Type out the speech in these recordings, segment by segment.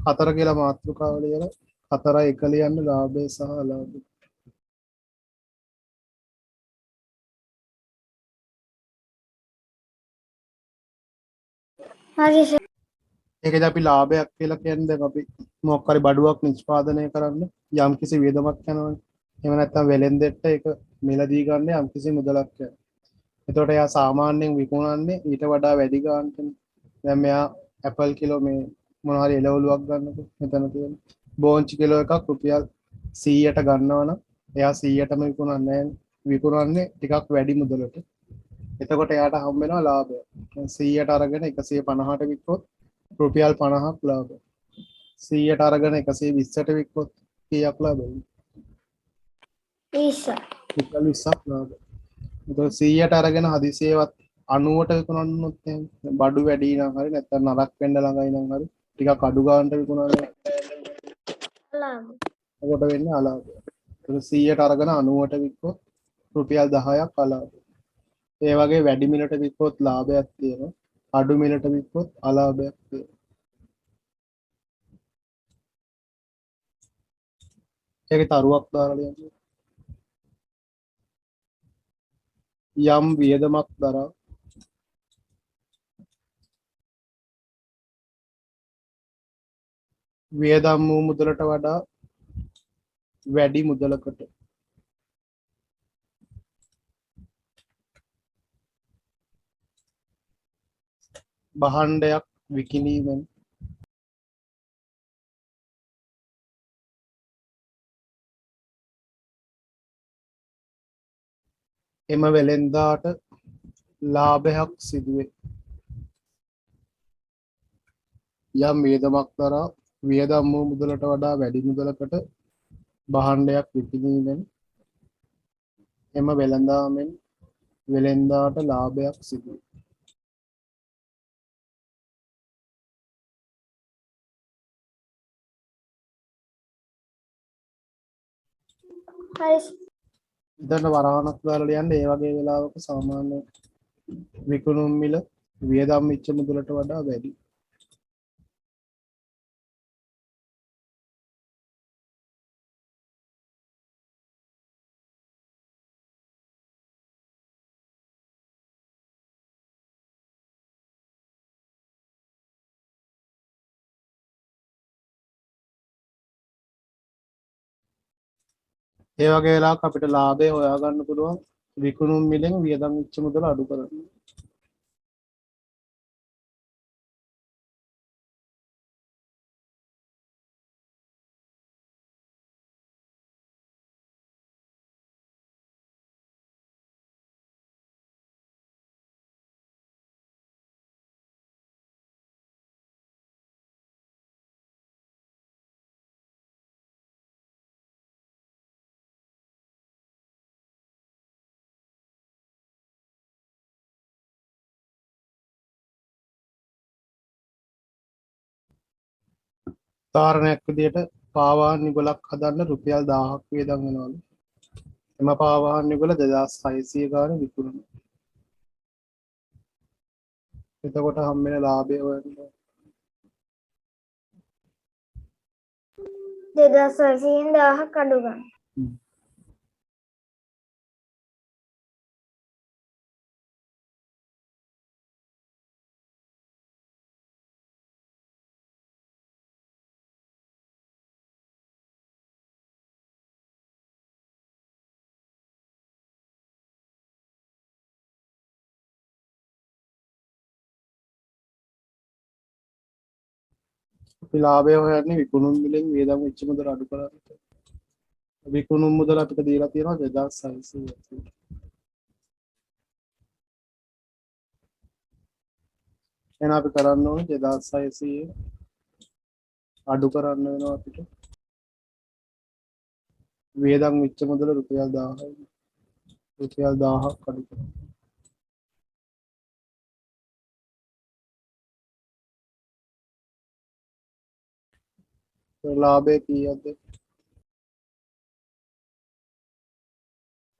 හතර කියලා මාතෘකාව ලියලා 4යි 1 ලියන්න ලාභය සහ අලාභය. හරි සර්. ඒකද අපි ලාභයක් කියලා කියන්නේ දැන් අපි මොකක් හරි බඩුවක් නිෂ්පාදනය කරන්න යම්කිසි වියදමක් යනවනේ. එහෙම නැත්නම් වෙලෙන්දෙට්ට ඒක මිලදී ගන්න යම්කිසි මුදලක් යනවා. එතකොට එයා සාමාන්‍යයෙන් විකුණන්නේ ඊට වඩා වැඩි ගානකට. දැන් මෙයා ඇපල් කිලෝ මේ මොනවා හරි එළවලුවක් ගන්නකො මෙතන තියෙන බෝංචි කිලෝ එකක් රුපියල් 100ට ගන්නවා නම් එයා 100ටම විකුණන්නේ විකුණන්නේ ටිකක් වැඩි මුදලට. එතකොට එයාට හම්බ වෙනවා ලාභය. 100ට අරගෙන 150ට වික්කොත් රුපියල් 50ක් ලාභය. 100ට අරගෙන 120ට වික්කොත් කීයක් ලාභද? 20. රුපියල් 20ක් ලාභය. එතකොට 100ට අරගෙන හදිසියෙවත් 90ට විකුණන්නොත් එහෙනම් බඩු වැඩි නම් හරි නැත්නම් නරක් වෙන්න ළඟයි නම් හරි ටිකක් අඩු ගානට විකුණනවා. ලාභ. එතකොට වෙන්නේ අලාභය. එතකොට 100ට අරගෙන 90ට වික්කොත් රුපියල් 10ක් අලාභය. ඒ වගේ වැඩි මිලට වික්කොත් ලාභයක් තියෙනවා. අඩු මිලට වික්කොත් අලාභයක් තියෙනවා. ඒකේ තරුවක් දාලා ලියන්න. යම් වියදමක් දරා වියදම් වූ මුදලට වඩා වැඩි මුදලකට භාණ්ඩයක් විකිණීමෙන් එම වෙළෙන්දාට ලාභයක් සිදුවේ. යම් වියදමක් දරා වියදම් වූ මුදලට වඩා වැඩි මුදලකට භාණ්ඩයක් විකිණීමෙන් එම වෙළඳාමෙන් වෙළෙන්දාට ලාභයක් සිදුවේ. හරි. ඉතින් වරහණක් දාලා ලියන්න ඒ වගේ වෙලාවක සාමාන්‍ය විකුණුම් මිල වියදම් වෙච්ච මුදලට වඩා වැඩි. ඒ වගේ වෙලාවක අපිට ලාභය හොයාගන්න පුළුවන් විකුණුම් මිලෙන් වියදම් වෙච්ච මුදල අඩු කරන්න. උදාහරණයක් විදිහට පාවාහන් නිගලක් හදන්න රුපියල් 1000ක් වියදම් වෙනවලු. එම පාවාහන් නිගල 2600 ගානේ විකුණනවා. එතකොට හම්බ වෙන ලාභය හොයන්න. 2800න් 1000ක් අඩු ගන්න. අපි ලාභය හොයන්නේ විකුණුම් මිලෙන් වියදම් වෙච්ච මුදල අඩු කරන්න. විකුණුම් මුදල අපිට දීලා තියෙනවා 2600. එහෙනම් අපි කරන්න ඕනේ 2600 අඩු කරන්න වෙනවා අපිට. වියදම් වෙච්ච මුදල රුපියල් 1000යි. රුපියල් 1000ක් අඩු කරන්න. ලාභය කීයද?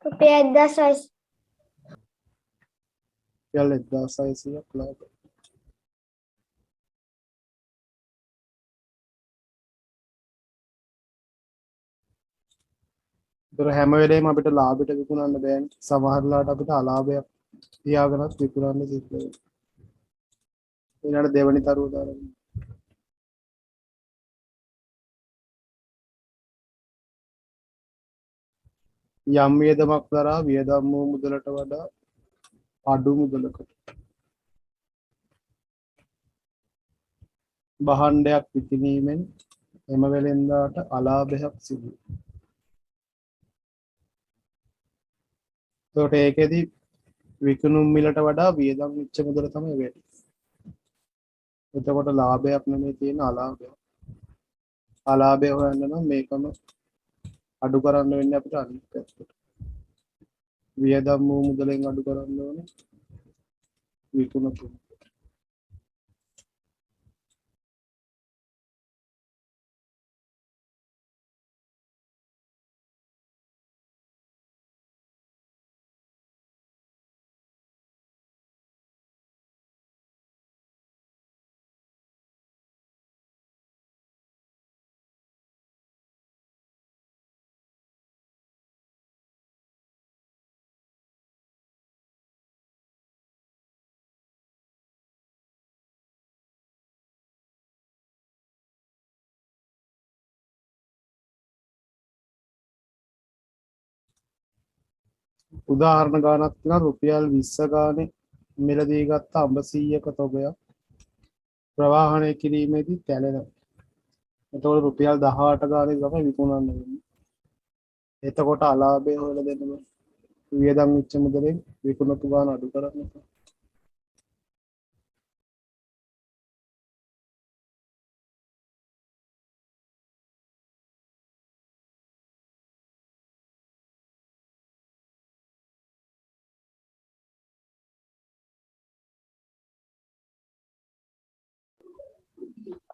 රුපියල් 1600. රුපියල් 1600ක් ලාභය. ඒතර හැම වෙලේම අපිට ලාභයට විකුණන්න බෑනේ. සමහර වෙලාවට අපිට අලාභයක් තියාගෙනත් විකුණන්න සිද්ධ වෙනවා. ඊළඟ දෙවෙනි තරුව දාලා යම් වියදමක් දරා වියදම් වූ මුදලට වඩා අඩු මුදලකට භාණ්ඩයක් විකිණීමෙන් එම වෙළෙන්දාට අලාභයක් සිදු වේ. එතකොට ඒකෙදි විකුණුම් මිලට වඩා වියදම් වෙච්ච මුදල තමයි වැඩි. එතකොට ලාභයක් නෙමෙයි තියෙන අලාභයක්. අලාභය හොයන්න නම් මේකම අඩු කරන්න වෙන්නේ අපිට අනිත් පැත්තට. වියදම් වූ මුදලෙන් අඩු කරන්න ඕනේ විකුණපු. උදාහරණ ගානක් තියෙනවා රුපියල් 20 ගානේ මිලදී ගත්ත අඹ 100ක තොගයක් ප්‍රවාහනය කිරීමේදී තැලෙනවා. එතකොට රුපියල් 18 ගානේ තමයි විකුණන්න වෙන්නේ. එතකොට අලාභය හොයලා දෙන්න බෑ. වියදම් වෙච්ච මුදලෙන් විකුණපු ගාන අඩු කරන්න.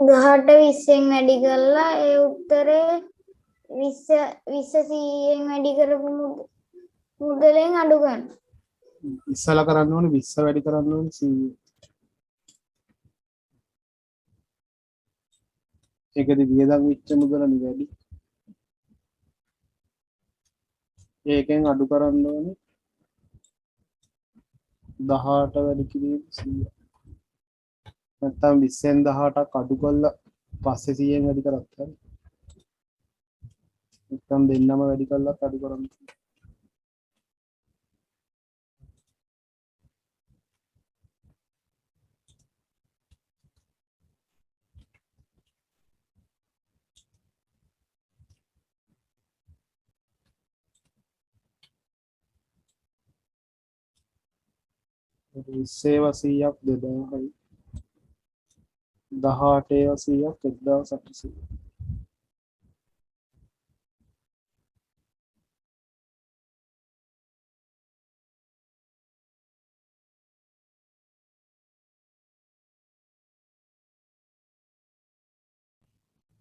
ගහට 20න් වැඩි කරලා ඒ උත්තරේ 20 100න් වැඩි කරපු මුදලෙන් අඩු ගන්න. ඉස්සලා කරන්න ඕනේ 20 වැඩි කරන්න ඕනේ 100. ඒකදී වියදම් වෙච්ච මුදල වැඩි. ඒකෙන් අඩු කරන්න ඕනේ 18 වැඩි කිරීම 100. නැත්තම් 20න් 18ක් අඩු කරලා පස්සේ 100න් වැඩි කරත් හරි. නැත්තම් දෙන්නම වැඩි කරලා අඩු කරන්න. සේවා 100ක් 2000යි 18 100ක් 1800.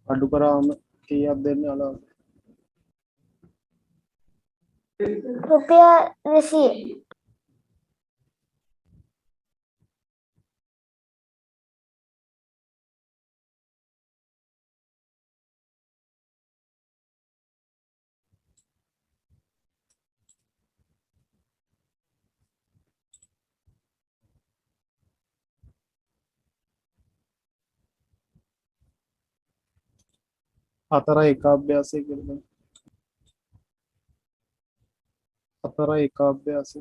අඩු කරාම කීයක් දෙන්නේ අලාභ? රුපියල් 200. හතරයි එක අභ්‍යාසය කියලා. හතරයි එක අභ්‍යාසය.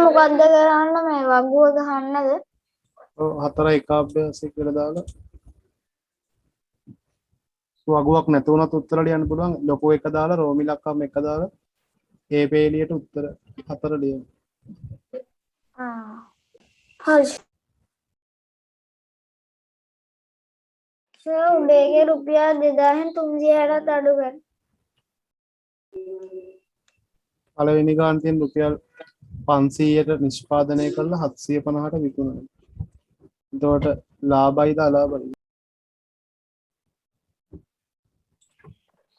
මොකද්ද කරන්න මේ වගුව ගහන්නද? ඔව් හතරයි එක අභ්‍යාසය කියලා දාලා වගුවක් නැතුණත් උත්තර ලියන්න පුළුවන්. ලොකු එක දාලා රෝමිලක්කම් එක දාලා ඒ පේලියට උත්තර හතර ලියන්න. හරි. උඩේගේ රුපියල් 2000න් 300ට අඩු කරන්න. පළවෙනි ගාන තියෙන රුපියල් 500ට නිෂ්පාදනය කරලා 750ට විකුණනවා. එතකොට ලාභයිද අලාභයිද?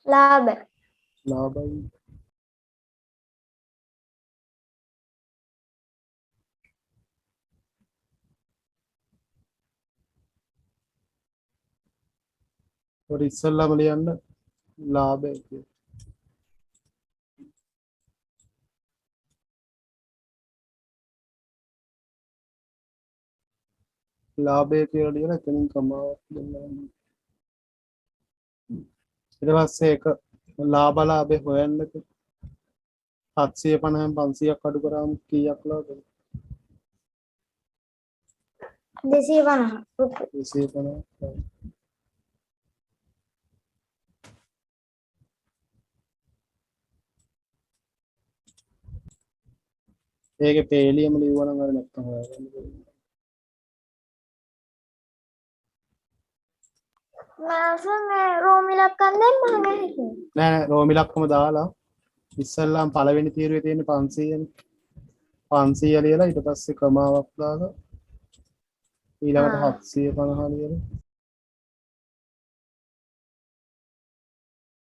ලාභ ලාභයි. ඒකට ඉස්සෙල්ලාම ලියන්න ලාභය කියලා. ලාභය කියලා ලියලා එතනින් කමාවක් දෙන්න. ඊට පස්සේ ඒක ලාභය හොයන්න 750න් 500ක් අඩු කරාම කීයක් ලාභද? 250 රුපියල් 250. ඒකේ පේලියම ලියවනම් හරි නැත්තම් හොයාගන්න බැහැ. මාසෙන් රෝමි ලක්කම් දැම්මම නැහැ. නෑ රෝමි ලක්කම දාලා ඉස්සෙල්ලාම පළවෙනි තීරුවේ තියෙන 500නේ. 500 ලියලා ඊට පස්සේ කමාවක් දාලා ඊළඟට 750 ලියලා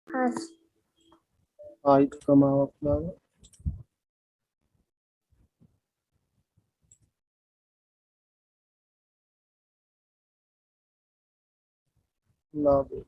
හරි ආයිත් කමාවක් දාලා ලාභය.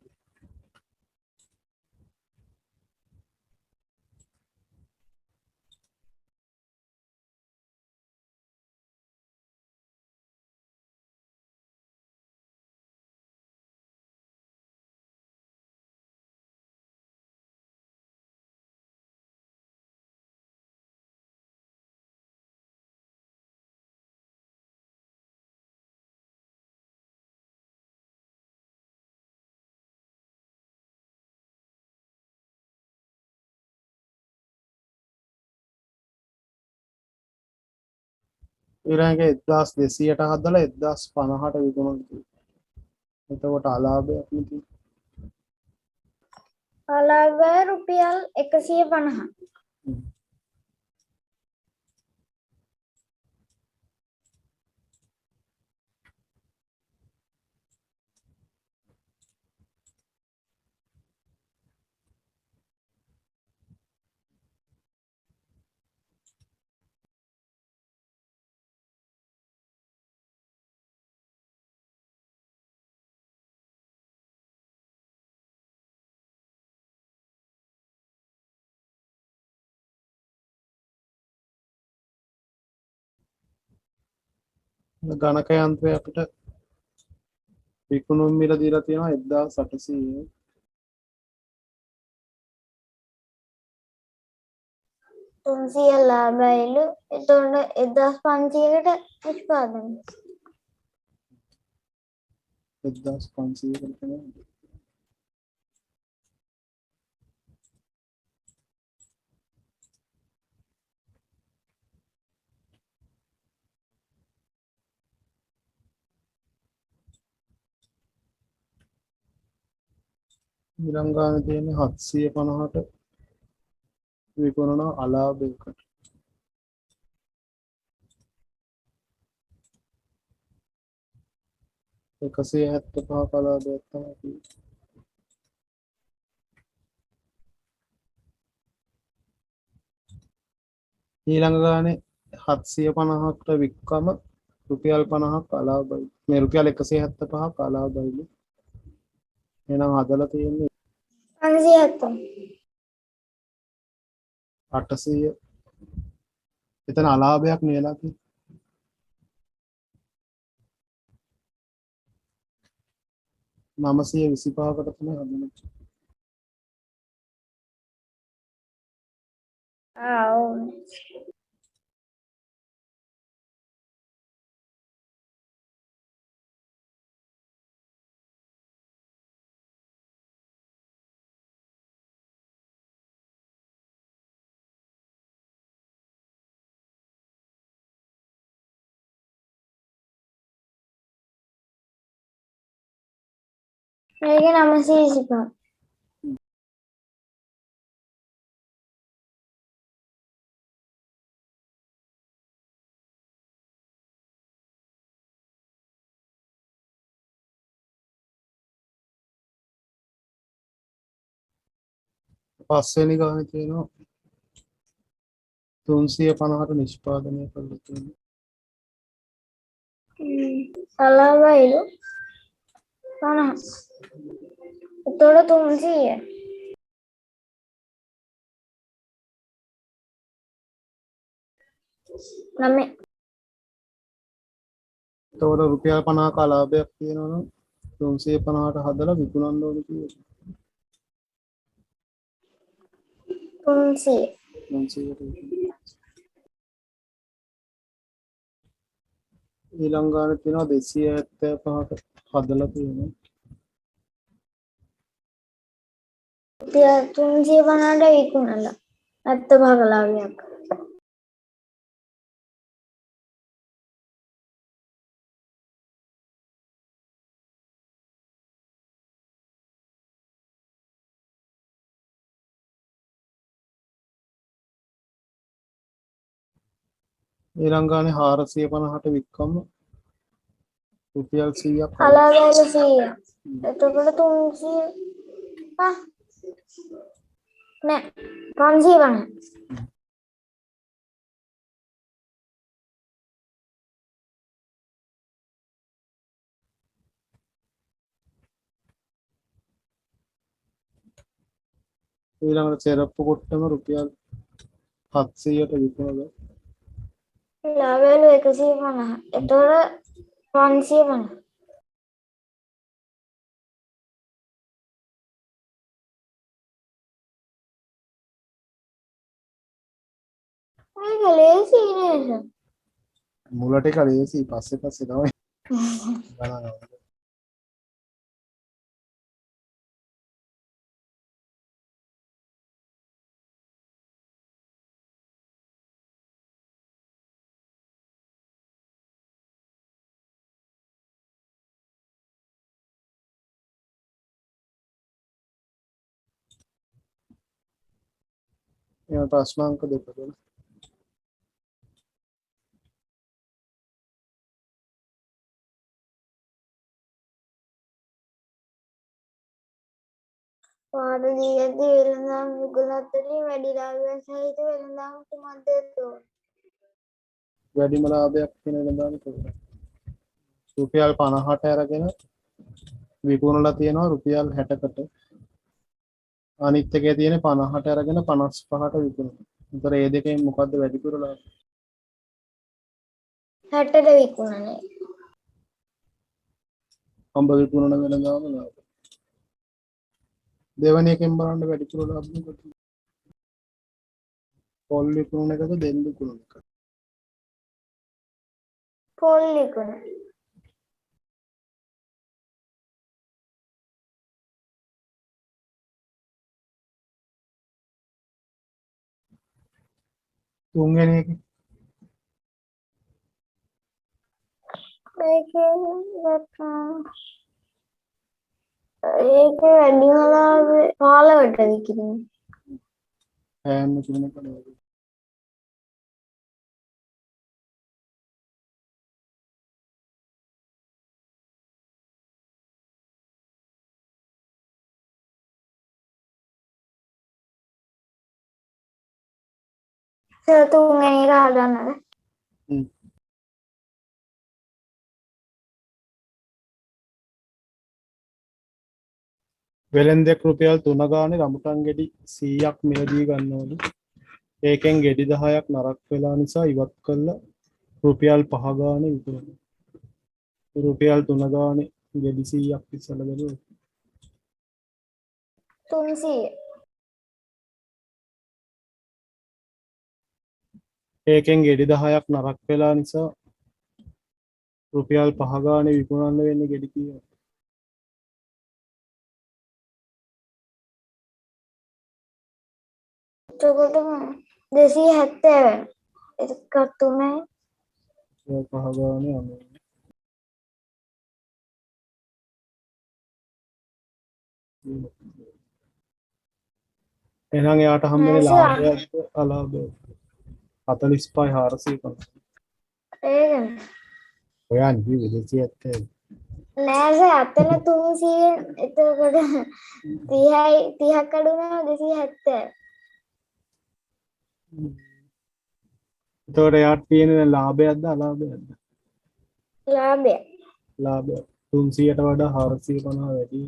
ඊළඟට 1200ට හදලා 1050ට විකුණනවා. එතකොට අලාභයක් නෙති. අලාභය රුපියල් 150 ගණක යන්ත්‍රය අපිට විකුණුම් මිල දීලා තියෙනවා 1800. 300 ලාභයලු එතකොට 1500කට නිෂ්පාදනය 1500 කරනවා. ඊළඟ ගානේ තියෙන්නේ 750ට විකුණන අලාභයකට. 175 අලාභයක් තමයි තියෙන්නේ. ඊළඟ ගානේ 750කට වික්කම රුපියල් 50ක් අලාභයි. මේ රුපියල් 175ක් අලාභයිලු. එහෙනම් හදලා තියෙන්නේ 570 800. එතන අලාභයක් නෙලා තියෙන්නේ. 925කට තමයි හදන්නේ. ඔව් මේක 925 පස්වෙනි ගානේ තියෙනවා 350ට නිෂ්පාදනය කරලා තියෙනවා. කලාවයිලු 50. එතකොට 300. නම එතකොට රුපියල් 50ක ලාභයක් තියෙනවා නම් 350ට හදලා විකුණන්න ඕනේ කියලා. 300. 300ට විකුණන්න. ඊළඟ ගානේ තියෙනවා 275ට හදලා තියෙනවා. 350ට විකුණලා 75 ලාභයක්. ඊළඟ ගානේ 450ට වික්කම රුපියල් 100ක් කලාවයිලු 100. එතකොට 300 නෑ 550. ඊළඟට සෙරප්පු කොට්ටම රුපියල් 700ට විකුණලා ලාභයලු 150. එතකොට 550. ඒක ලේසි නේද? මුලට එක ලේසි පස්සේ තමයි ගණන් ගන්න. එයා ප්‍රශ්න අංක දෙක තුන. පාර දීයදී වෙළඳාම් විකුණන අතරින් වැඩි ලාභයක් සහිත වෙළඳාම් කුමක්ද තෝරන්න. වැඩිම ලාභයක් තියෙන වෙළඳාම කොහොමද? රුපියල් 50ට අරගෙන විකුණලා තියෙනවා රුපියල් 60කට. අනිත් එකේ තියෙන 50ට අරගෙන 55ට විකුණනවා. ඒතර මේ දෙකෙන් මොකද්ද වැඩිපුර ලාභ? 60ට විකුණන්නේ. අඹ විකුණන වෙළඳාම ලාභ. දෙවෙනි එකෙන් බලන්න වැඩිපුර ලාභ මොකද? පොල් විකුණන එකද දෙල් විකුණන එකද? පොල් විකුණන. තුන්වෙනි එක ඒක වැඩිම ලාභේ 15ට විකුණන. පෑන් විකුණන එක නේද? තුන්වෙනි එක හදන්නද? වෙළෙන්දෙක් රුපියල් 3 ගානේ රඹුටන් ගෙඩි 100ක් මිලදී ගන්නවලු. ඒකෙන් ගෙඩි 10ක් නරක් වෙලා නිසා ඉවත් කළා රුපියල් 5 ගානේ විකුණනවා. රුපියල් 3 ගානේ ගෙඩි 100ක් ඉස්සලා බැලුවා. 300. ඒකෙන් ගෙඩි 10ක් නරක් වෙලා නිසා රුපියල් 5 ගානේ විකුණන්න වෙන්නේ ගෙඩි කීයක්? එතකොට 270 වෙනවා. ඒක තුනේ 5 ගානේ අනේ. එහෙනම් එයාට හම්බෙන්නේ ලාභයක්ද අලාභයක්ද? 45450. ඒකනේ. ඔයා නිවි 270. නෑ සර් අතන 300 එතකොට 30ක් අඩු වෙනවා 270. එතකොට එයාට තියෙන ලාභයක්ද අලාභයක්ද? ලාභය. ලාභයක්. 300ට වඩා 450 වැඩි.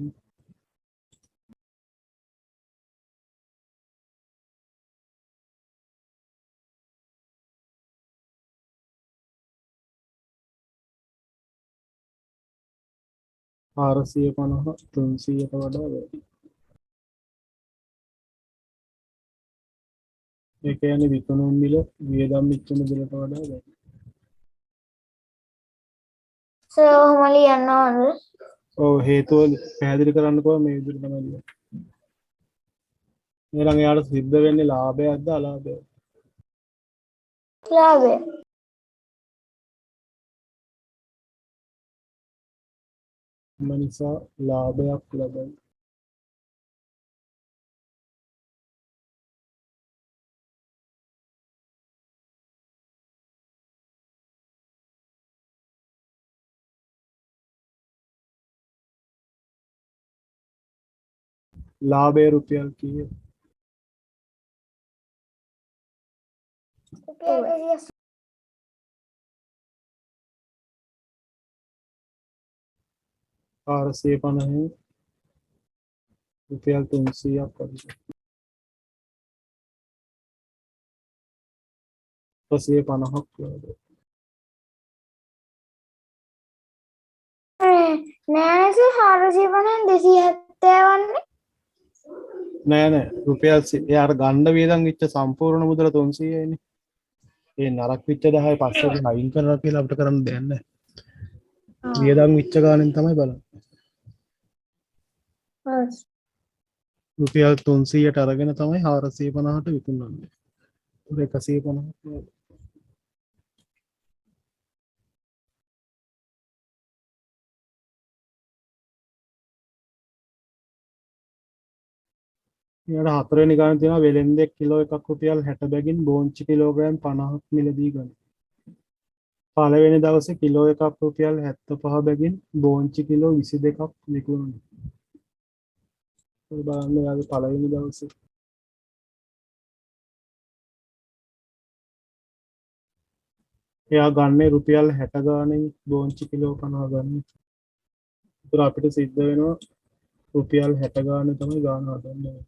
හාරසිය 50 300ට වඩා වැඩි. ඒ කියන්නේ විකුණුම් මිල වියදම් මිච්ච මුදලට වඩා වැඩි. සර් ඔහොම ලියන්න ඕනද? ඔව් හේතුව පැහැදිලි කරන්නකෝ මේ විදිහට තමයි ලියන්නේ. ඊළඟ යාට සිද්ධ වෙන්නේ ලාභයක්ද අලාභයක්ද? ලාභය. එම නිසා ලාභයක් ලබයි. ලාභය රුපියල් කීයද? රුපියල් 280. හාරසිය 50 රුපියල් 300ක් වගේ. 150ක් ලබයි. නෑ සර් 450න් 270 වන්නේ. නෑ නෑ රුපියල් එයාට ගන්න වියදම් වෙච්ච සම්පූර්ණ මුදල 300යිනේ. ඒ නරක වෙච්ච 10 පස්සේ අයින් කරලා කියලා අපිට කරන්න දෙයක් නෑ. වියදම් වෙච්ච ගානෙන් තමයි බලන්නේ. රුපියල් 300ට අරගෙන තමයි 450ට විකුණන්නේ. ඒක 150ක්. ඊට හතරවෙනි ගාන තියෙනවා වෙලෙන්දෙක් කිලෝ එකක් රුපියල් 60 බැගින් බෝංචි කිලෝග්‍රෑම් 50ක් මිලදී ගන්න. පළවෙනි දවසේ කිලෝ එකක් රුපියල් 75 බැගින් බෝංචි කිලෝ 22ක් විකුණනවා. බලන්න යාගේ පළවෙනි දවසේ එයා ගන්නේ රුපියල් 60 ගානේ බෝංචි කිලෝ 50 ගන්න. ඒතර අපිට සිද්ධ වෙනවා රුපියල් 60 ගානේ තමයි ගාන හදන්නේ.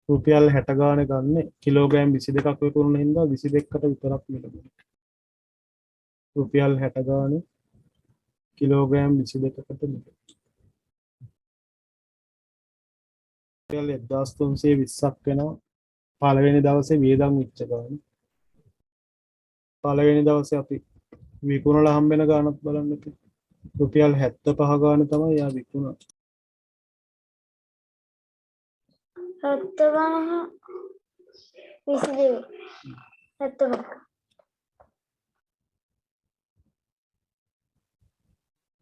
රුපියල් 60 ගානේ ගන්න කිලෝග්‍රෑම් 22ක් විකුණන හින්දා 22කට විතරක් මිලදී. රුපියල් 60 ගානේ කිලෝග්‍රෑම් 22කට මිලදී. රුපියල් 1320ක් වෙනවා පළවෙනි දවසේ වියදම් වෙච්ච ගාන. පළවෙනි දවසේ අපි විකුණලා හම්බෙන ගානක් බලන්න ඉතින්. රුපියල් 75 ගානේ තමයි යා විකුණා. 75 22 75.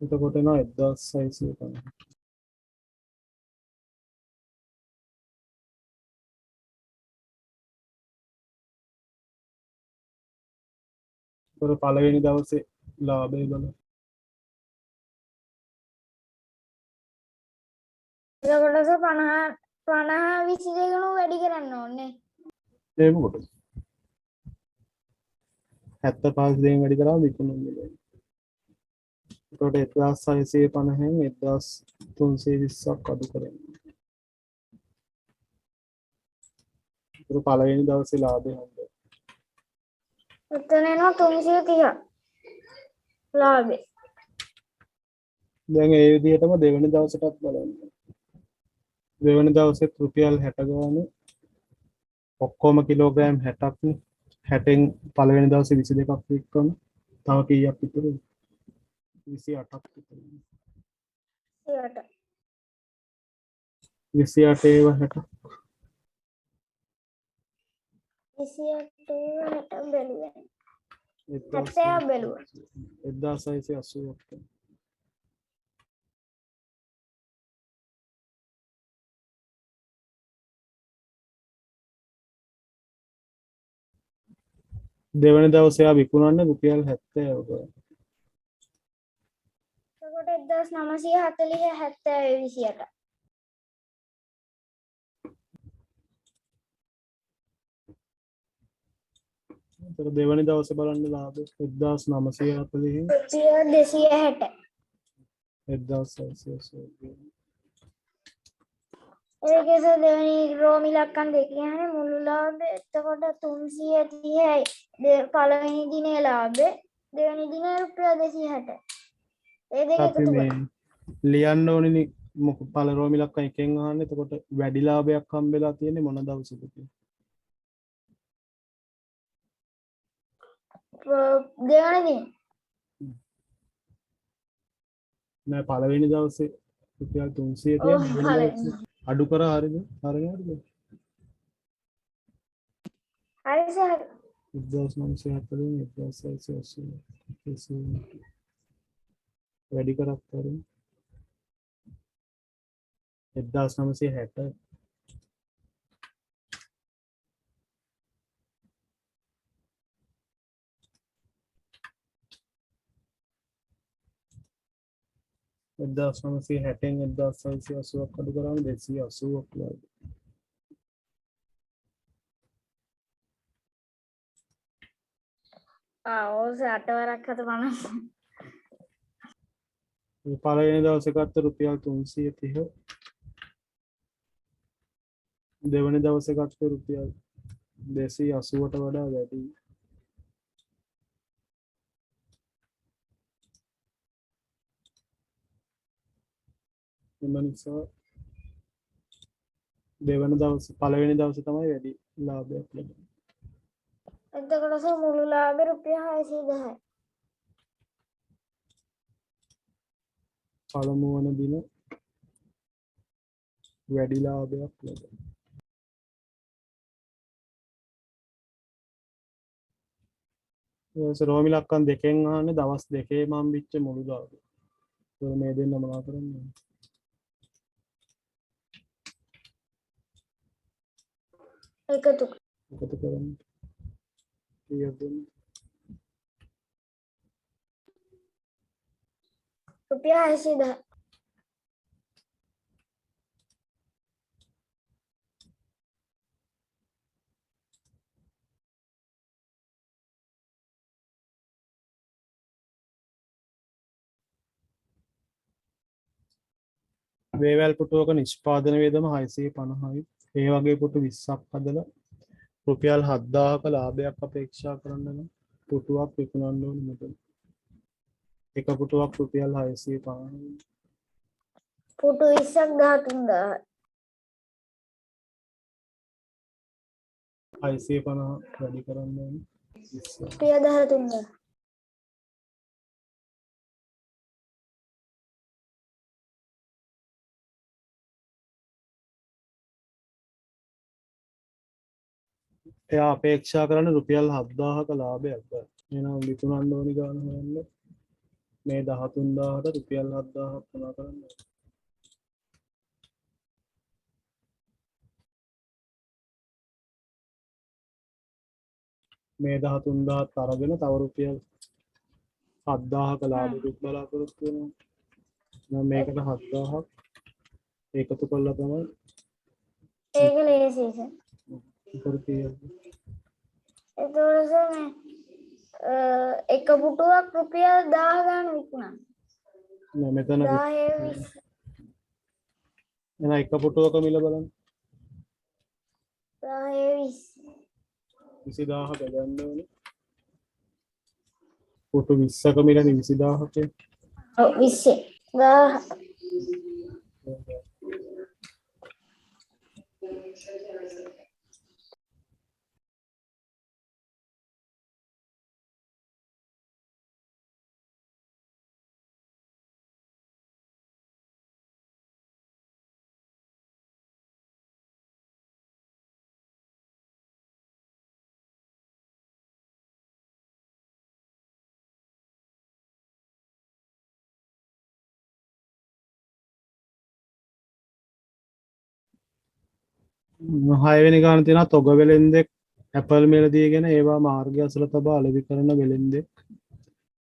එතකොට එනවා 1650. ඒතර පළවෙනි දවසේ ලාභය බලන්න. එතකොට සර් 50 22 ගණන් වැඩි කරන්න ඕනේ. ඒ මොකටද? 75 දෙන් වැඩි කරාම විකුණුම් මිල. එතකොට 1650න් 1320ක් අඩු කරන්න. ඒතර පළවෙනි දවසේ ලාභය හම්බ. එතන එනවා 330. ලාභය. දැන් ඒ විදිහටම දෙවෙනි දවසටත් බලන්න. දෙවෙනි දවසේ රුපියල් 60 ගානේ ඔක්කොම කිලෝග්‍රෑම් 60ක් නේ. 60න් පළවෙනි දවසේ 22ක් විකුණන. තව කීයක් විතරද? 28ක් විතර. 28. 28 ඒවා 60. 28 බැලුවා. 70 70 බැලුවා. 1680ක්. දෙවනි දවසේ ආ විකුණන්නේ රුපියල් 70ක. එතකොට 1940 70 28. ඒතර දෙවනි දවසේ බලන්න ලාභය 1940 රුපියල් 260. 1980. ඒකේ දෙවෙනි රෝම ඉලක්කම් දෙක කියන්නේ මුළු ලාභය. එතකොට 330යි පළවෙනි දිනේ ලාභය. දෙවෙනි දිනේ රුපියල් 260. ඒ දෙක අපි එකතු මේ කරලා ලියන්න ඕනේ පළ රෝම ඉලක්කම් එකෙන් අහන්නේ. එතකොට වැඩි ලාභයක් හම්බෙලා තියෙන්නේ මොන දවසේද කියලා. දෙවෙනි දිනේ නෑ පළවෙනි දවසේ රුපියල් 300 ඔව් තියෙන පළවෙනි. අඩු කරා හරිද? හරියද? හරි සර්. 1940 1980 වැඩි කරත් හරිය 1960 1960න් 1980ක් අඩු කරාම 280ක් ලාභ. ඔව් සර් අටවරක් හත 50. මේ පළවෙනි දවසේ ගත්ත රුපියල් 330 දෙවනි දවසේ ගත්ත රුපියල් 280ට වඩා වැඩි. එම නිසා දෙවන දවසේ පළවෙනි දවසේ තමයි වැඩි ලාභයක් ලැබෙන්නේ. එතකොට සර් මුළු ලාභය රුපියල් 610යි. පළමු වන දින වැඩි ලාභයක් ලැබෙනවා. රෝම ඉලක්කම් දෙකෙන් අහන්නේ දවස් දෙකේම හම්බෙච්ච මුළු ලාභය. ඒක මේ දෙන්න මොනවා කරන්නේ? එකතු එකතු කරන්නේ. කීයක් දෙන්නේ? රුපියල් 610. වේවැල් පුටුවක නිෂ්පාදන වියදම 650යි. ඒ වගේ පුටු 20ක් හදලා රුපියල් 7000ක ලාභයක් අපේක්ෂා කරන්න නම් පුටුවක් විකුණන්න ඕනේ මෙතන. එක පුටුවක් රුපියල් 650යි. පුටු 20ක් 13000යි. 650 වැඩි කරන්න ඕනේ. 20. රුපියල් 13000. එයා අපේක්ෂා කරන රුපියල් 7000ක ලාභයක් ගන්න. එහෙනම් විකුණන්න ඕනි ගාන හොයන්න. මේ 13000ට රුපියල් 7000ක් වුණා කරන්න. මේ 13000ත් අරගෙන තව රුපියල් 7000ක ලාභයක් බලාපොරොත්තු වෙනවා. මම මේකට 7000ක් එකතු කළා තමයි ඒක ලේසියි සර්. රුපියල් එතකොට සර් මේ එක පුටුවක් රුපියල් 1000 ගන්න විකුණන්න. නෑ මෙතන 10 20. එන එක පුටුවක මිල බලන්න 10 20. 20000 බෙදන්න ඕනේ. පුටු 20ක මිල 20000ක. ඔව් 20. 1000. හයවෙනි ගාන තියෙනවා තොග වෙලෙන්දෙක් ඇපල් මිලදී ගෙන ඒවා මාර්ගය අසල තබා අලෙවි කරන වෙළෙන්දෙක්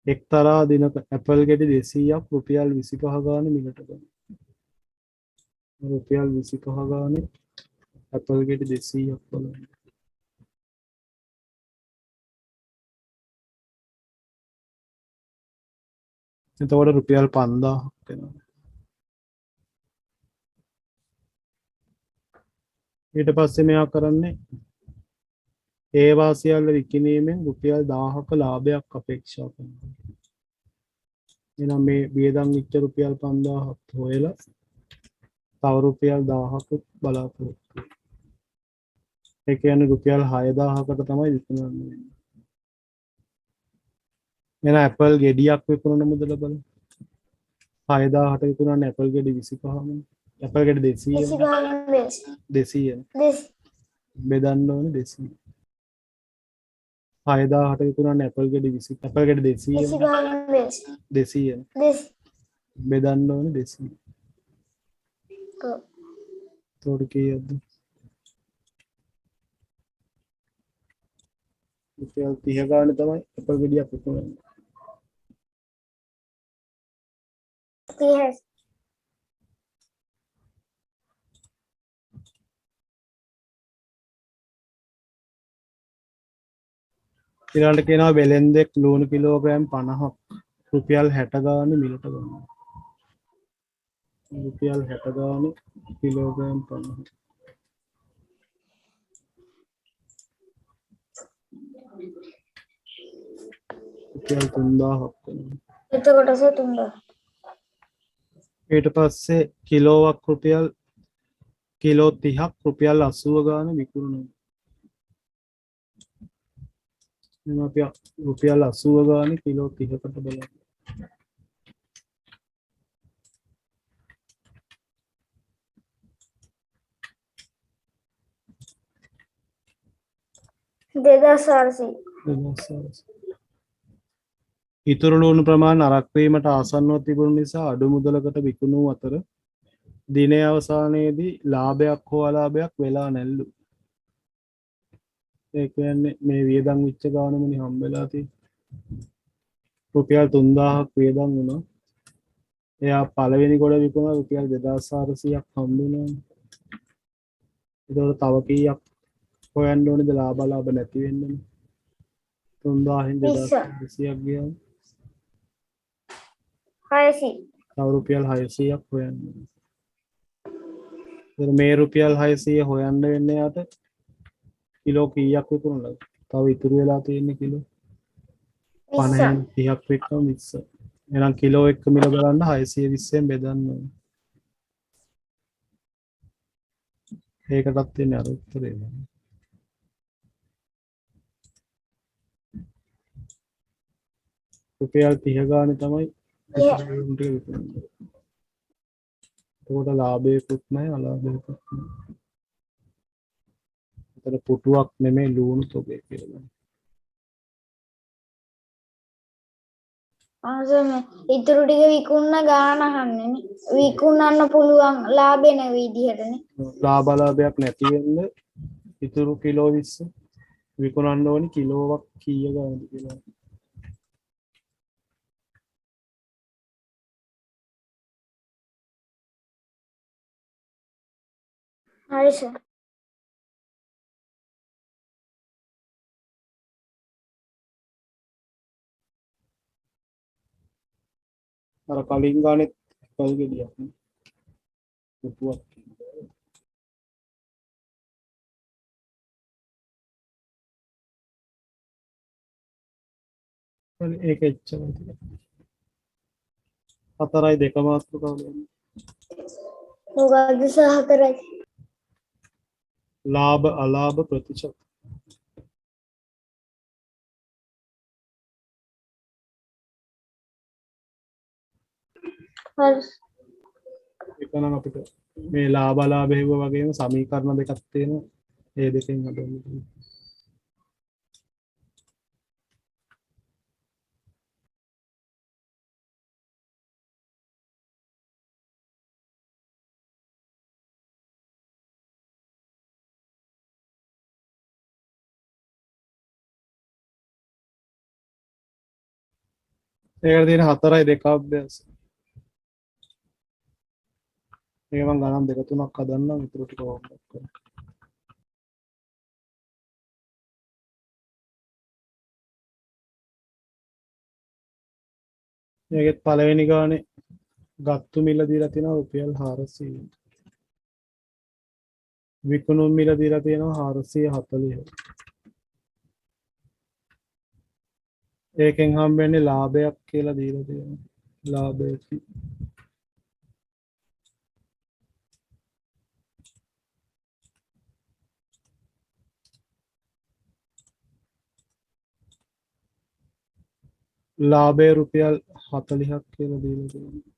එක්තරා දිනක ඇපල් ගෙඩි 200ක් රුපියල් 25 ගානේ මිලට ගන්න. රුපියල් 25 ගානේ ඇපල් ගෙඩි 200ක් බලන්න. එතකොට රුපියල් 5000ක් වෙනවා. ඊට පස්සේ මෙයා කරන්නේ ඒවා සියල්ල විකිණීමෙන් රුපියල් 1000ක ලාභයක් අපේක්ෂා කරනවා. එහෙනම් මේ වියදම් වෙච්ච රුපියල් 5000ක් හොයලා තව රුපියල් 1000ක් බලාපොරොත්තු. ඒ කියන්නේ රුපියල් 6000කට තමයි විකුණන්න වෙන්නේ. එහෙනම් ඇපල් ගෙඩියක් විකුණන මුදල බලන්න. 6000ට විකුණන්නේ ඇපල් ගෙඩි 25ම. ඇපල් ගෙඩි 200ම. 200 බෙදන්න ඕනේ 200. 6000ට විකුණන්නේ ඇපල් ගෙඩි 20. ඇපල් ගෙඩි 200ම. බෙදන්න ඕනේ 200. එතකොට කීයක්ද? රුපියල් 30 ගානේ තමයි ඇපල් ගෙඩියක් විකුණන්නේ. 30. ඊළඟට කියනවා වෙලෙන්දෙක් ලුණු කිලෝග්‍රෑම් 50ක් රුපියල් 60 ගානේ මිලට ගන්නවා. රුපියල් 60 ගානේ කිලෝග්‍රෑම් 50. රුපියල් 3000ක් වෙනවා. එතකොට 3000. ඊට පස්සේ කිලෝවක් රුපියල් කිලෝ 30ක් රුපියල් 80 ගානේ විකුණනවා. එහෙනම් අපි රුපියල් 80 ගානේ කිලෝ 30කට බලමු. ඉතුරු ලුණු ප්‍රමාණය අරක් වීමට ආසන්නව තිබුණු නිසා අඩු මුදලකට විකුණූ අතර දිනය අවසානයේදී ලාභයක් හෝ අලාභයක් වෙලා නැල්ලු. ඒ කියන්නේ මේ වියදම් වෙච්ච ගානමනේ හම්බෙලා තියෙන්නේ. රුපියල් 3000ක් වියදම් වුණා. එයා පළවෙනි ගොඩ විකුණා රුපියල් 2400ක් හම්බුණා. ඒතකොට තව කීයක් හොයන්න ඕනේද ලාභ නැති වෙන්නේ? 3000න් 2400ක් ගියා. 600. තව රුපියල් 600ක් හොයන්න. මේ රුපියල් 600 හොයන්න වෙන්නේ යට කිලෝ කීයක් විකුණලාද? තව ඉතුරු වෙලා තියෙන්නේ කිලෝ 50න් 30ක් වික්කම 20. එහෙනම් කිලෝ එක මිල බලන්න 620ෙන් බෙදන්න ඕනේ. ඒකටත් තියෙන අර උත්තරේ. රුපියල් 30 ගානේ තමයි උන්ට විකුණන්නේ. ඒකට ලාභයකුත් නැහැ අලාභයකුත් නැහැ. ඒතර පුටුවක් නෙමෙයි ලුණු තොගේ කියලා. ඉතුරු ටික විකුණන ගාන අහන්නේ නේ. විකුණන්න පුළුවන් ලාභේ නැ විදිහටනේ. ලාභයක් නැති වෙන්න ඉතුරු කිලෝ 20 විකුණන්න ඕනි කිලෝවක් කීය ගානද කියලා. හරි සර්. අර කලින් ගානෙත් පල් ගෙඩියක් නේ. පුටුවක්. ඒක එච්චරයි. 4යි 2 මාත්‍රකාව දෙන්නේ. මොකද්ද සහකරයි? ලාභ අලාභ ප්‍රතිශත. හරි. ඒක නම් අපිට මේ ලාභ අලාභ හේව වගේම සමීකරණ දෙකක් තියෙනවා. ඒ දෙකෙන් හදන්න. ඒකට තියෙන 4.2 අභ්‍යාස. ඒක මම ගණන් දෙක තුනක් හදන්නම් ඊටු ටික ඕක කරන්න. ඒකෙත් පළවෙනි ගානේ ගත්තු මිල දීලා තියෙනවා රුපියල් 400. විකුණු මිල දීලා තියෙනවා 440. ඒකෙන් හම්බෙන්නේ ලාභයක් කියලා දීලා තියෙනවා. ලාභය ලාභය රුපියල් 40ක් කියලා දීලා තියෙනවා.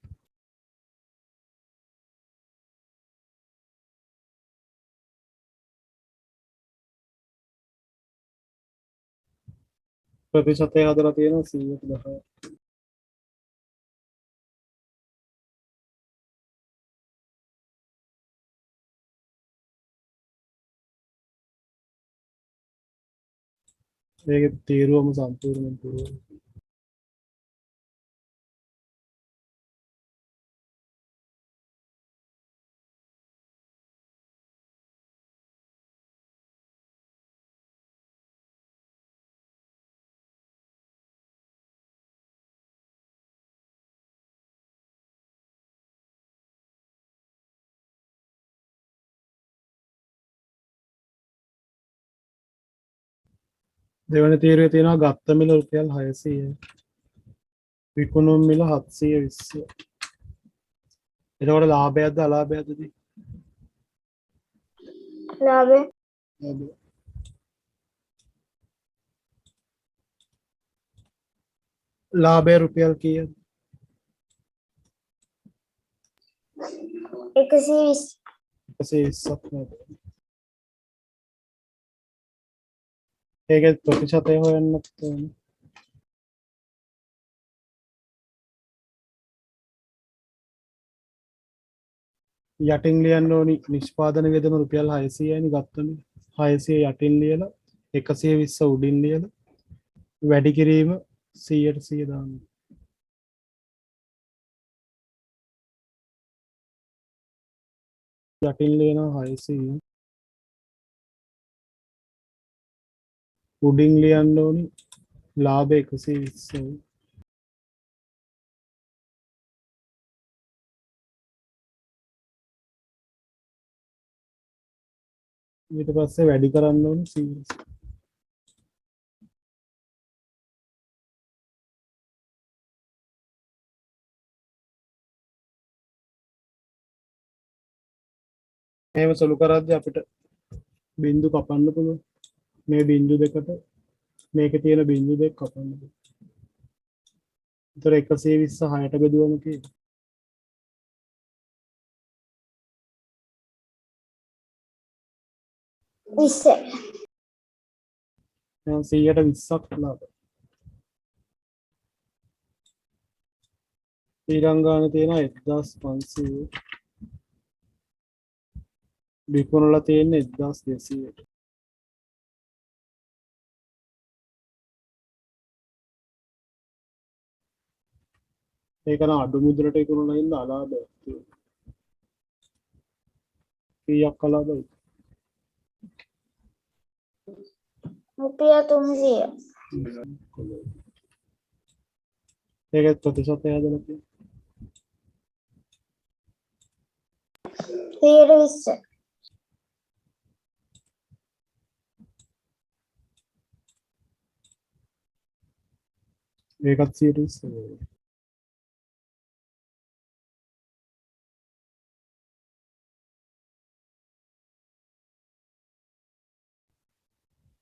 ප්‍රතිශතය හදලා තියෙනවා 110. ඒකේ තීරුවම සම්පූර්ණයෙන් පුරවනවා. දෙවන තීරුවේ තියෙනවා ගත්ත මිල රුපියල් 600. විකුණු මිල 720. එතකොට ලාභයක්ද අලාභයක්ද තියෙන්නේ? ලාභය ලාභය. ලාභය රුපියල් කීයද? 120. 120ක් නේද? ඒකේ ප්‍රතිශතය හොයන්නත් ඕනේ. යටින් ලියන්න ඕනි නිෂ්පාදන වියදම රුපියල් 600යිනි ගත්තම 600 යටින් ලියලා 120 උඩින් ලියලා වැඩි කිරීම 100ට 100 දාන්න. යටින් ලියනවා 600 උඩින් ලියන්න ඕනි ලාභය 120යි. ඊට පස්සේ වැඩි කරන්න ඕනි 100. එහෙම සුළු කරද්දී අපිට බිංදු කපන්න පුළුවන්. මේ බිංදු දෙකට මේකේ තියෙන බිංදු දෙක කපන්න පුළුවන්. ඒතර 120 6ට බෙදුවම කීයද? 20. දැන් 100ට 20ක් ලාභ. ඊළඟ ගානේ තියෙනවා 1500. විකුණලා තියෙන්නේ 1200ට. ඒක නම් අඩු මුදලට විකුණලා ඉන්න අලාභයක් තියෙනවා. කීයක් අලාභයි? රුපියල් 300. ඒකේ ප්‍රතිශතය හදලා තියෙනවා. 120. ඒකත් 120.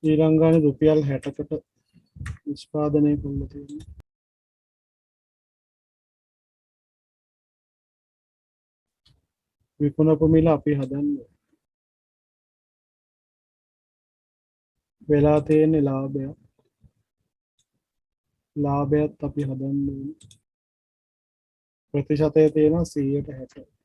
ඊළඟ ගානේ රුපියල් 60කට නිෂ්පාදනය කරලා තියෙනවා. විකුණපු මිල අපි හදන්නේ. වෙලා තියෙන්නේ ලාභයක්. ලාභයත් අපි හදන්නේ. ප්‍රතිශතය තියෙනවා 160.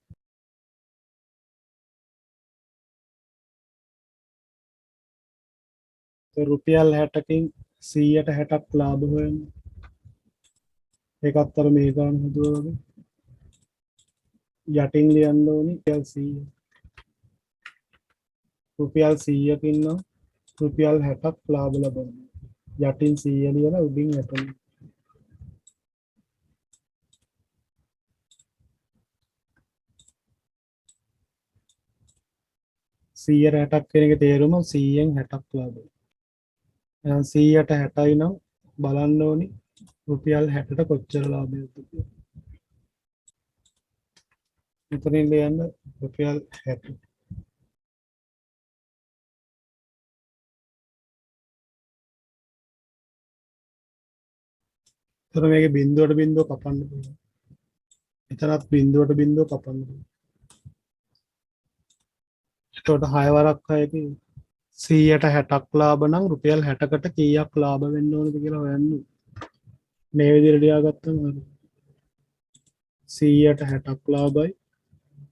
රුපියල් 60කින් 160ක් ලාභ හොයන්න. ඒකත් අර මේ ගාන හදුවා වගේ යටින් ලියන්න ඕනි රුපියල් 100ක් ඉන්නවා රුපියල් 60ක් ලාභ ලබනවා. යටින් 100 ලියලා උඩින් 60. 160ක් කියන එක තේරුම 100න් 60ක් ලාභයි. එහෙනම් 100ට 60යි නම් බලන්න ඕනි රුපියල් 60ට කොච්චර ලාභයක්ද කියලා. මෙතනින් ලියන්න රුපියල් 60. එතන මේකේ බිඳුවට බිඳුව කපන්න පුළුවන්. එතනත් බිඳුවට බිඳුව කපන්න පුළුවන්. එතකොට 6 වරක් 6කින් 100ට 60ක් ලාභ නම් රුපියල් 60කට කීයක් ලාභ වෙන්න ඕනද කියලා හොයන්න. මේ විදිහට ලියාගත්තම හරි. 100ට 60ක් ලාභයි.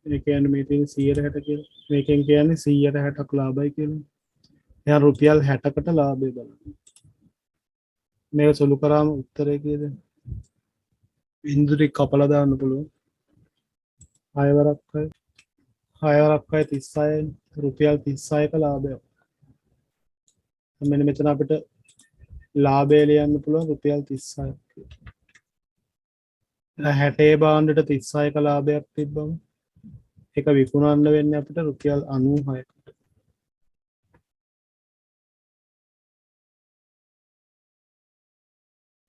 ඒ කියන්නේ මේ තියෙන 160 කියලා. මේකෙන් කියන්නේ 100ට 60ක් ලාභයි කියලා. එයා රුපියල් 60කට ලාභය බලන්න. මේක සුළු කරාම උත්තරේ කීයද? බිංදු ටික කපලා දාන්න පුළුවන්. 6 වරක් 6. 6 වරක් 36 රුපියල් 36ක ලාභයක්. මෙන්න මෙතන අපිට ලාභය ලියන්න පුළුවන් රුපියල් 36ක්. 60 බාණ්ඩට 36ක ලාභයක් තිබ්බම ඒක විකුණන්න වෙන්නේ අපිට රුපියල් 96කට.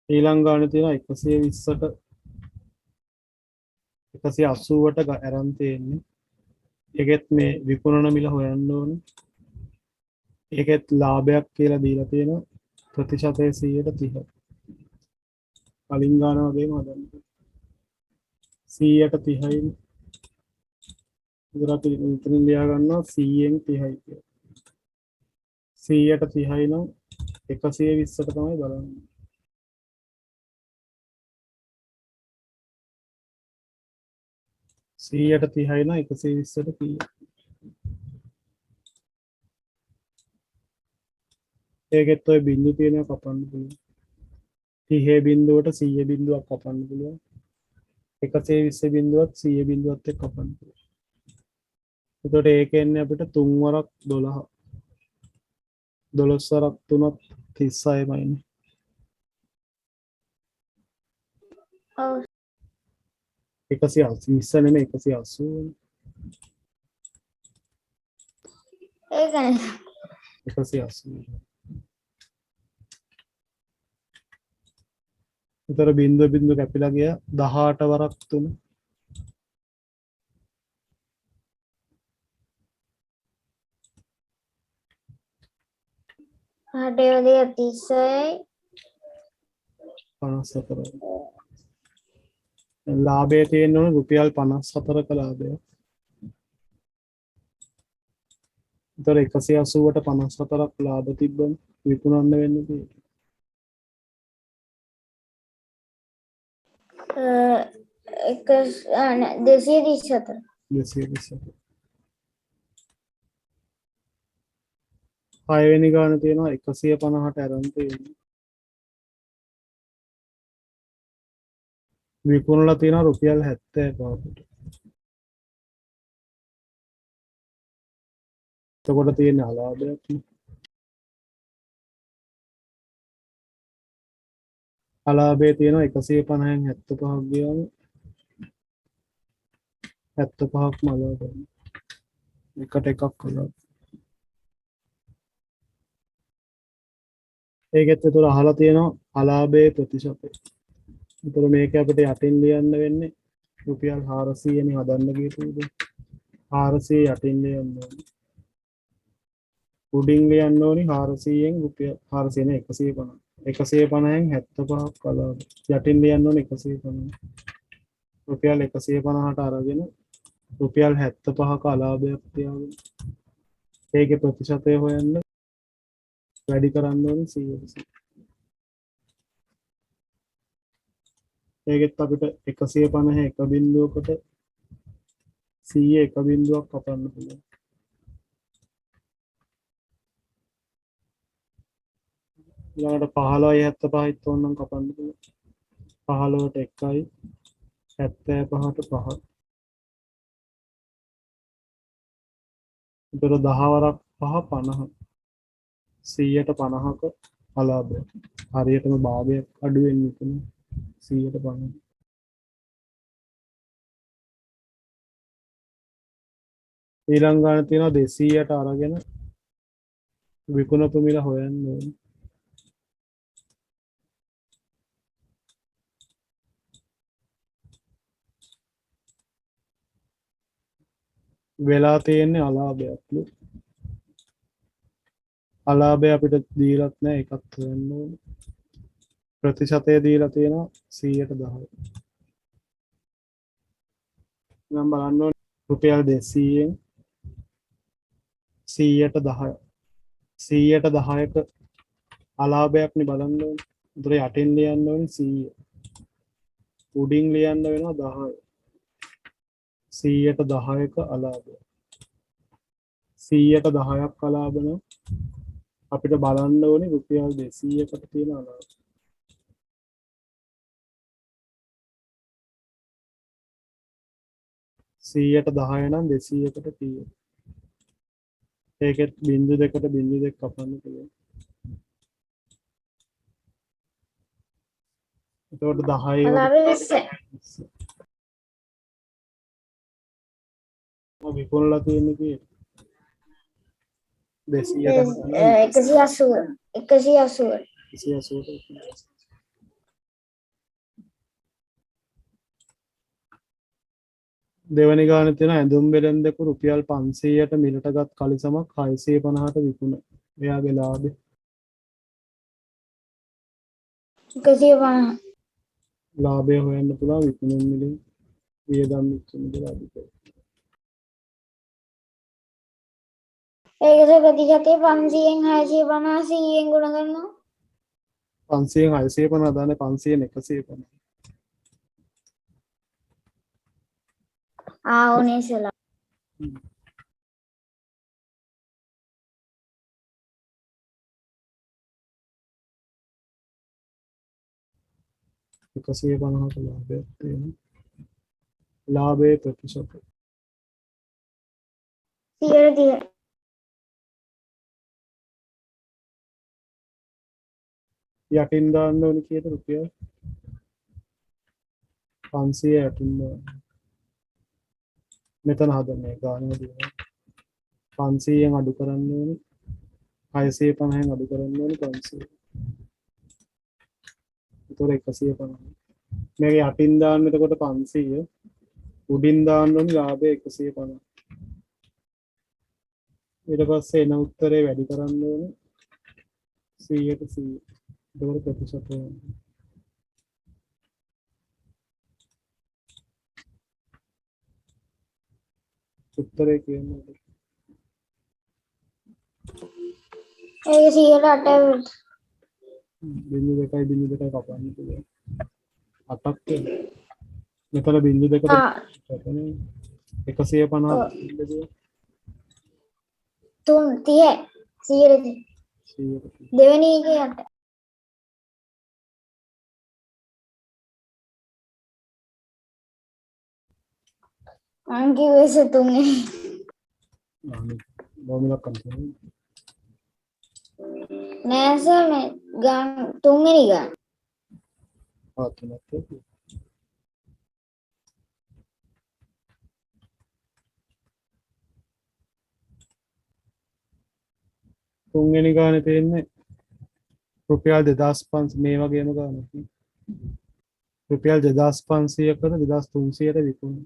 ඊළඟ ගානේ තියෙනවා 120ට 180ට අරන් තියෙන්නේ. ඒකෙත් මේ විකුණන මිල හොයන්න ඕනේ. ඒකෙත් ලාභයක් කියලා දීලා තියෙනවා ප්‍රතිශතය 130. කලින් ගාන වගේම හදන්න. 100ට 30යි. ඉතින් අපි මෙතනින් ලියා ගන්නවා 100න් 30යි කියලා. 100ට 30යි නම් 120ට තමයි බලන්නේ. 100ට 30යි නම් 120ට කීයද? ඒකෙත් ඔය බිංදු තියෙනවා කපන්න පුළුවන්. 30 බිංදුවට 100 බිංදුවක් කපන්න පුළුවන්. 120 බිංදුවත් 100 බිංදුවත් එක්ක කපන්න පුළුවන්. එතකොට ඒක එන්නේ අපිට 3 වරක් 12. 12 වරක් 3ත් 36මයිනේ. ඔව් 180 නෙමෙයි 180. ඒකනේ 180. උතර බිංදුව බිංදුව කැපිලා ගියා 18 වරක් 3. හටේ 36යි 54. ලාභය තියෙන්න ඕන රුපියල් 54ක ලාභය. උතර 180ට 54ක් ලාභ තිබ්බම විකුණන්න වෙන්නේ කීයද? එක 234 224. 6 වෙනි ගාන තියෙනවා 150ට අරන් තියෙන්නේ. විකුණලා තියෙනවා රුපියල් 75කට. එතකොට තියෙන අලාභයක් නේ. අලාභය තියෙනවා 150න් 75ක් ගියාම 75ක්ම අලාභයි. එකට එකක් කළා. ඒකෙත් ඒතර අහලා තියෙනවා අලාභයේ ප්‍රතිශතය. ඒතර මේක අපිට යටින් ලියන්න වෙන්නේ රුපියල් 400 නේ හදන්න ගියපු දේ. 400 යටින් ලියන්න ඕනේ. උඩින් ලියන්න ඕනේ 400න් රුපියල් 400 නේ 150. 150න් 75ක් අලාභ. යටින් ලියන්න ඕනේ 150. රුපියල් 150ට අරගෙන රුපියල් 75ක අලාභයක් තියාගෙන ඒකේ ප්‍රතිශතය හොයන්න වැඩි කරන්න ඕනේ 100%. ඒකෙත් අපිට 150 එක බිංදුවකට 100 එක බිංදුවක් කපන්න පුළුවන්. ඊළඟට 15යි 75යි තෝරනම් කපන්න පුළුවන්. 15ට 1යි 75ට 5. ඒතර 10 වරක් 5 50. 100ට 50ක අලාභය. හරියටම භාගයක් අඩු වෙන්නේ එතන 100ට 50. ඊළඟ ගාන තියෙනවා 200ට අරගෙන විකුණපු මිල හොයන්න ඕනේ. වෙලා තියෙන්නේ අලාභයක්ලු. අලාභය අපිට දීලත් නැහැ එකක් හොයන්න ඕනේ. ප්‍රතිශතය දීලා තියෙනවා 100ට 10. නම් බලන්න ඕනේ රුපියල් 200න් 100ට 10. 100ට 10ක අලාභයක්නේ බලන්න ඕනේ. උතර යටින් ලියන්න ඕනේ 100. උඩින් ලියන්න වෙනවා 10. 100ට 10ක අලාභය. 100ට 10ක් අලාභ නම් අපිට බලන්න ඕනේ රුපියල් 200කට තියෙන අලාභය. සීයට 10 නම් 200කට කීයද? ඒකෙත් 0.2කට 0.2 කපන්න පුළුවන්. එතකොට 10 අලාභය 20. විකුණලා තියෙන්නේ කීයද? 210. 180. 180. 180. දෙවැනි ගානේ තියෙන ඇඳුම් වෙළෙන්දක රුපියල් 500ට මිලට ගත් කලිසමක් 650ට විකුණ. එයාගේ ලාභය 150. ලාභය හොයන්න පුළුවන් විකුණුම් මිලෙන් වියදම් වෙච්ච මිල අධිකයි. ඒකද ප්‍රතිශතය 500න් 650 100න් ගුණ කරනවා. 500න් 650 දාන්නේ 500න් 150. ඕනේ ඉස්සලා. එකසිය 50ක ලාභයක් තියෙනවා. ලාභයේ ප්‍රතිශතය 130. යටින් දාන්න ඕනේ කීයද රුපියල් 500 යටින් දාන්න. මෙතන හදන්නේ ගානම දිනවා 500න් අඩු කරන්න ඕනේ 650න් අඩු කරන්න ඕනේ 500. ඒතොර 150. මේක යටින් දාන්න එතකොට 500 උඩින් දාන්න ඕනේ ලාභය 150. ඊට පස්සේ එන උත්තරේ වැඩි කරන්න ඕනේ 100ට 100. ඒතකොට ප්‍රතිශතය උත්තරේ කියන්නේ ඒක 108. 0.2 කපන්න පුළුවන් 8ක් තියෙනවා. මෙතන 0.2කට ආ 150 330. 100. 100ට දෙවෙනි එකේ 8. අංකිවේස 3. බොමුණක් කරනවා. නෑ සර් මේ ගාන 3 වෙනි ගාන. තුනක්. තුන්වෙනි ගානේ තියෙන්නේ රුපියල් 2500 මේ වගේම ගානක්. රුපියල් 2500කට 2300ට විකුණන.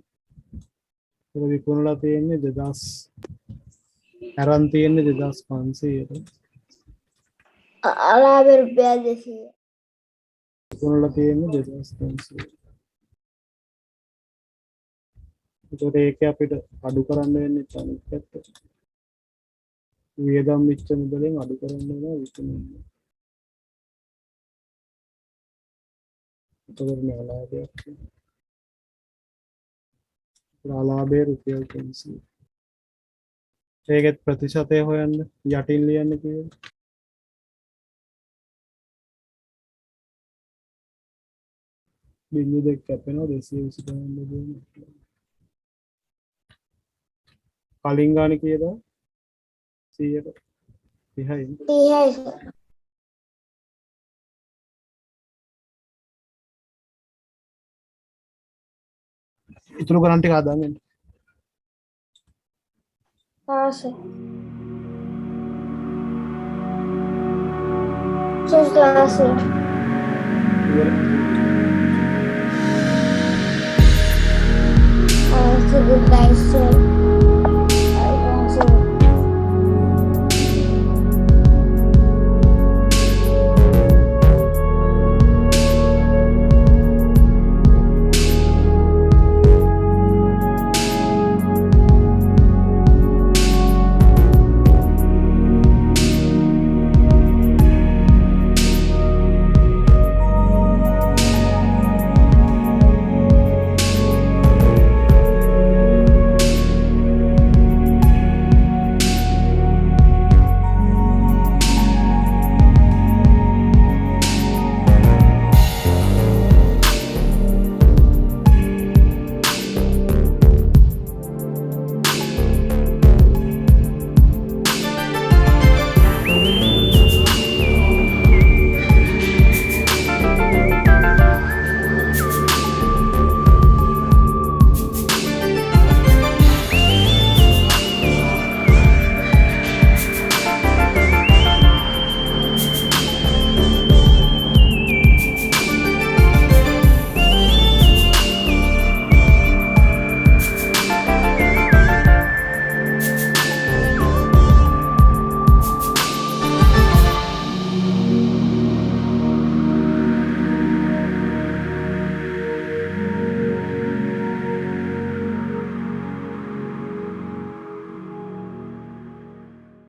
ඒක විකුණලා තියෙන්නේ 2000 අරන් තියෙන්නේ 2500ට. අලාභය රුපියල් 200. විකුණලා තියෙන්නේ 2500. ඒකට ඒක අපිට අඩු කරන්න වෙන්නේ අනිත් පැත්ත. වියදම් වෙච්ච මුදලෙන් අඩු කරන්න වෙනවා විකුණන්න. එතකොට මේ අලාභයක්. අලාභය රුපියල් 300. ඒකෙත් ප්‍රතිශතය හොයන්න යටින් ලියන්න කියලා. බිංදු දෙක කැපෙනවා 225 කලින් ගාන කීයද 100ට 30යි 30යි සර්. ඉතුරු ගණන් ටික හදාගන්න සර්. Sir sir. ඉවරයි Good night, sir.